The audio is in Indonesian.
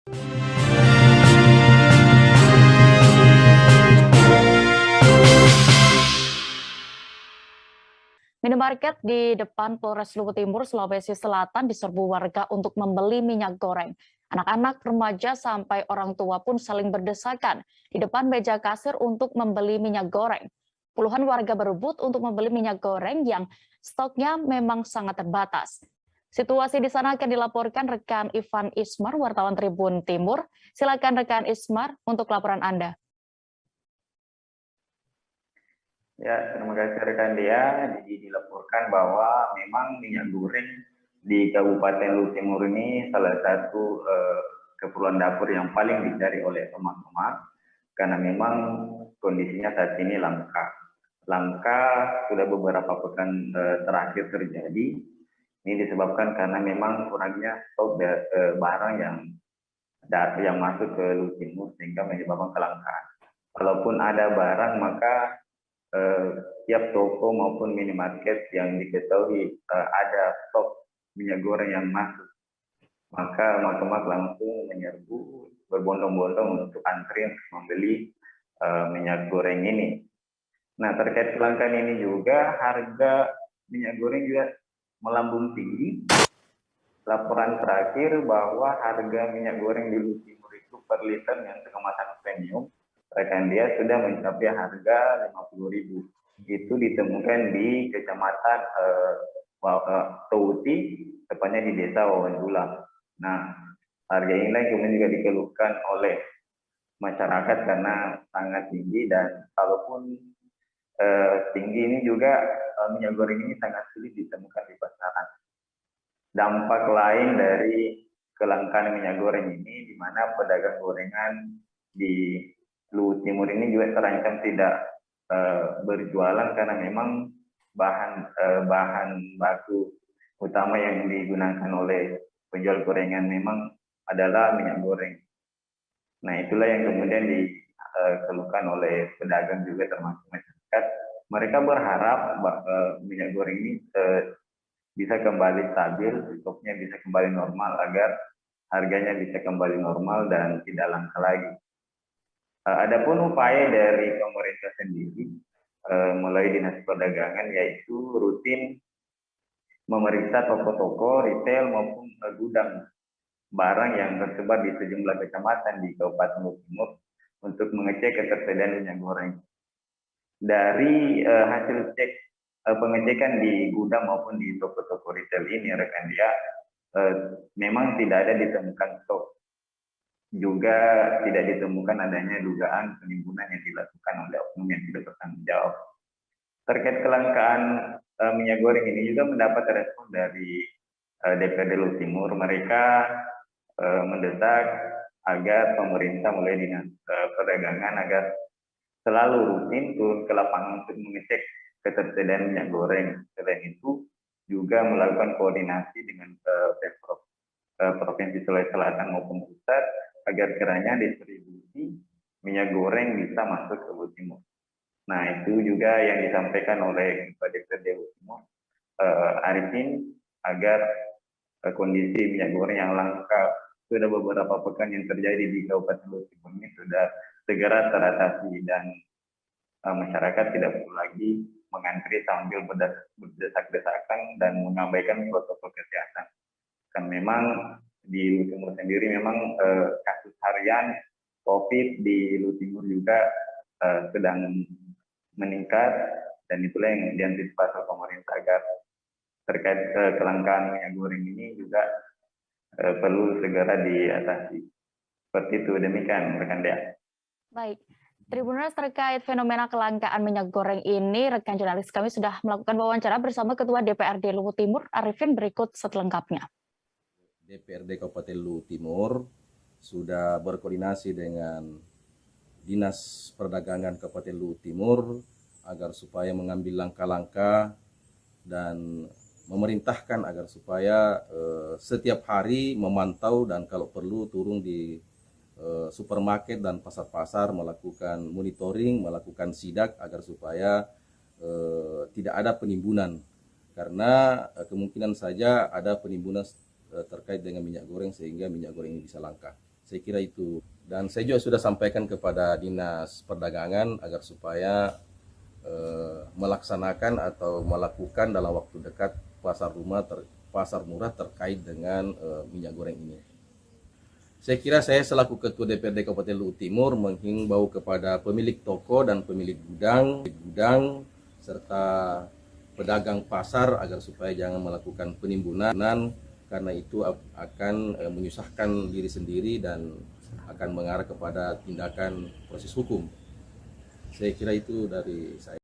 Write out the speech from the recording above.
Minimarket di depan Polres Luwu Timur, Sulawesi Selatan diserbu warga untuk membeli minyak goreng. Anak-anak, remaja, sampai orang tua pun saling berdesakan di depan meja kasir untuk membeli minyak goreng. Puluhan warga berebut untuk membeli minyak goreng yang stoknya memang sangat terbatas. Situasi di sana akan dilaporkan rekan Ivan Ismar, wartawan Tribun Timur. Silakan rekan Ismar untuk laporan Anda. Ya, terima kasih rekan dia. Jadi dilaporkan bahwa memang minyak goreng di Kabupaten Luwu Timur ini salah satu keperluan dapur yang paling dicari oleh emak-emak karena memang kondisinya saat ini langka. Langka sudah beberapa pekan terakhir terjadi. Ini disebabkan karena memang kurangnya stok barang yang masuk ke Luwu Timur sehingga menyebabkan kelangkaan. Kalaupun ada barang maka tiap toko maupun minimarket yang diketahui ada stok minyak goreng yang masuk, maka emak-emak langsung menyerbu berbondong-bondong untuk antri membeli minyak goreng ini. Nah, terkait kelangkaan ini juga harga minyak goreng juga melambung tinggi. Laporan terakhir bahwa harga minyak goreng di Luwu Timur itu per liter yang kemasan premium rekan dia sudah mencapai harga 50.000. Itu ditemukan di Kecamatan Touti, tepatnya di Desa Wawanjula. Nah, harga ini kemudian juga dikeluhkan oleh masyarakat karena sangat tinggi dan kalaupun tinggi ini juga minyak goreng ini sangat sulit ditemukan di pasaran. Dampak lain dari kelangkaan minyak goreng ini di mana pedagang gorengan di Luwu Timur ini juga terancam tidak berjualan karena memang bahan baku utama yang digunakan oleh penjual gorengan memang adalah minyak goreng. Nah, itulah yang kemudian dikeluhkan oleh pedagang juga termasuk masyarakat. Mereka berharap minyak goreng ini bisa kembali stabil, stoknya bisa kembali normal agar harganya bisa kembali normal dan tidak langka lagi. Adapun upaya dari pemerintah sendiri melalui Dinas Perdagangan yaitu rutin memeriksa toko-toko retail maupun gudang barang yang tersebar di sejumlah kecamatan di Kabupaten Luwu Timur untuk mengecek ketersediaan minyak goreng. Dari hasil cek pengecekan di gudang maupun di toko-toko retail ini rekan dia memang tidak ada ditemukan stok. Juga tidak ditemukan adanya dugaan penimbunan yang dilakukan oleh oknum yang tidak bertanggung jawab. Terkait kelangkaan minyak goreng ini juga mendapat respon dari DPRD Luwu Timur. Mereka mendesak agar pemerintah mulai Dinas Perdagangan agar selalu rutin turun ke lapangan untuk mengecek ketersediaan minyak goreng. Selain itu juga melakukan koordinasi dengan Pemprov Provinsi Sulawesi Selatan maupun pusat agar kiranya distribusi minyak goreng bisa masuk ke Luwu Timur. Nah, itu juga yang disampaikan oleh Kepala DPRD Luwu Timur Arifin agar kondisi minyak goreng yang langka sudah beberapa pekan yang terjadi di Kabupaten Luwu Timur ini sudah segera teratasi dan masyarakat tidak perlu lagi mengantri sambil berdesak-desakan dan mengabaikan protokol kesehatan. Kan memang di Luwu Timur sendiri memang kasus harian COVID di Luwu Timur juga sedang meningkat dan itulah yang diantisipasi oleh pemerintah agar terkait kelangkaan minyak goreng ini juga perlu segera diatasi. Seperti itu, demikian rekan Dea. Baik, Tribuners, terkait fenomena kelangkaan minyak goreng ini, rekan jurnalis kami sudah melakukan wawancara bersama Ketua DPRD Luwu Timur, Arifin, berikut selengkapnya. DPRD Kabupaten Luwu Timur sudah berkoordinasi dengan Dinas Perdagangan Kabupaten Luwu Timur agar supaya mengambil langkah-langkah dan memerintahkan agar supaya setiap hari memantau dan kalau perlu turun di supermarket dan pasar-pasar melakukan monitoring, melakukan sidak agar supaya tidak ada penimbunan karena kemungkinan saja ada penimbunan terkait dengan minyak goreng sehingga minyak goreng ini bisa langka. Saya kira itu. Dan saya juga sudah sampaikan kepada Dinas Perdagangan agar supaya melaksanakan atau melakukan dalam waktu dekat pasar murah terkait dengan minyak goreng ini. Saya kira saya selaku Ketua DPRD Kabupaten Luwu Timur menghimbau kepada pemilik toko dan pemilik gudang serta pedagang pasar agar supaya jangan melakukan penimbunan, karena itu akan menyusahkan diri sendiri dan akan mengarah kepada tindakan proses hukum. Saya kira itu dari saya.